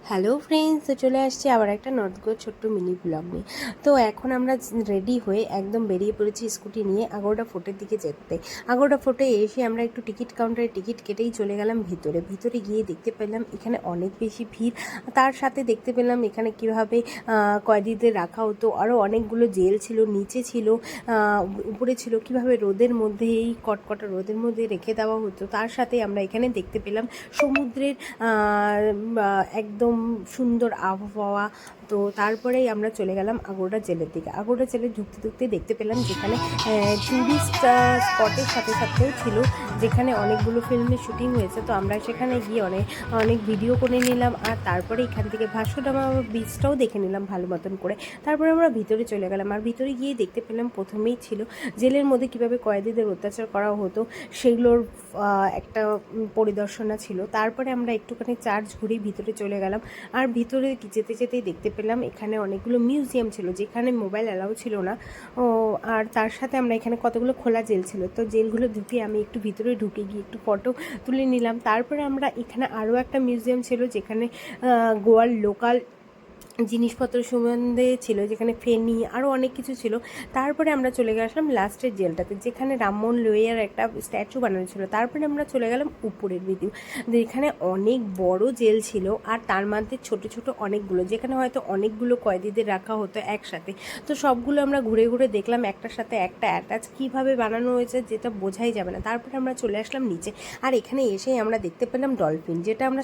Hello friends, তো চলে আসছি আবার একটা ছোট্ট মিনি ব্লগ নিয়ে। তো এখন আমরা রেডি হয়ে একদম বেরিয়ে পড়েছি স্কুটি নিয়ে আগরোটা ফোর্টের দিকে যেতে। আগরোটা ফোর্টে এসে আমরা একটু টিকিট কাউন্টারে টিকিট কেটেই চলে গেলাম ভিতরে গিয়ে দেখতে পেলাম এখানে অনেক বেশি ভিড়। তার সাথে দেখতে পেলাম এখানে কীভাবে কয়েদিদের রাখা হতো, আরও অনেকগুলো জেল ছিল, নিচে ছিল, উপরে ছিল, কীভাবে রোদের মধ্যে, এই কটকটা রোদের মধ্যে রেখে দেওয়া হতো। তার সাথে আমরা এখানে দেখতে পেলাম সমুদ্রের একদম সুন্দর আবহাওয়া। তো তারপরেই আমরা চলে গেলাম আগরোটা জেলের দিকে। আগরোটা জেলে ঢুকতে দেখতে পেলাম যেখানে ট্যুরিস্ট স্পটের সাথে সাথেও ছিল, যেখানে অনেকগুলো ফিল্মের শুটিং হয়েছে। তো আমরা সেখানে গিয়ে অনেক ভিডিও করে নিলাম, আর তারপরে এখান থেকে ভাস্কোডাগামা বিচটাও দেখে নিলাম ভালো মতন করে। তারপরে আমরা ভিতরে চলে গেলাম, আর ভিতরে গিয়ে দেখতে পেলাম প্রথমেই ছিল জেলের মধ্যে কীভাবে কয়েদিদের অত্যাচার করা হতো সেগুলোর একটা পরিদর্শনা ছিল। তারপরে আমরা একটুখানি চার্চ ঘুরে ভিতরে চলে গেলাম, আর ভিতরে যেতেই দেখতে পেলাম এখানে অনেকগুলো মিউজিয়াম ছিল যেখানে মোবাইল অ্যালাউ ছিল না। আর তার সাথে আমরা এখানে কতগুলো খোলা জেল ছিল, তো জেলগুলো ঢুকে আমি একটু ভিতরে ঢুকে গিয়ে একটু ফটো তুলে নিলাম। তারপরে আমরা এখানে আরও একটা মিউজিয়াম ছিল যেখানে গোয়ার লোকাল জিনিসপত্র সম্বন্ধে ছিল, যেখানে ফেনি আরও অনেক কিছু ছিল। তারপরে আমরা চলে গেলাম লাস্টের জেলটাতে, যেখানে রামমোহন লোহিয়ার একটা স্ট্যাচু বানানো ছিল। তারপরে আমরা চলে গেলাম উপরের ভিডিও, যেখানে অনেক বড় জেল ছিল, আর তার মধ্যে ছোট ছোট অনেকগুলো, যেখানে হয়তো অনেকগুলো কয়েদিদের রাখা হতো একসাথে। তো সবগুলো আমরা ঘুরে ঘুরে দেখলাম একটার সাথে একটা অ্যাটাচ কীভাবে বানানো হয়েছে, যেটা বোঝাই যাবে না। তারপরে আমরা চলে আসলাম নিচে, আর এখানে এসেই আমরা দেখতে পেলাম ডলফিন, যেটা আমরা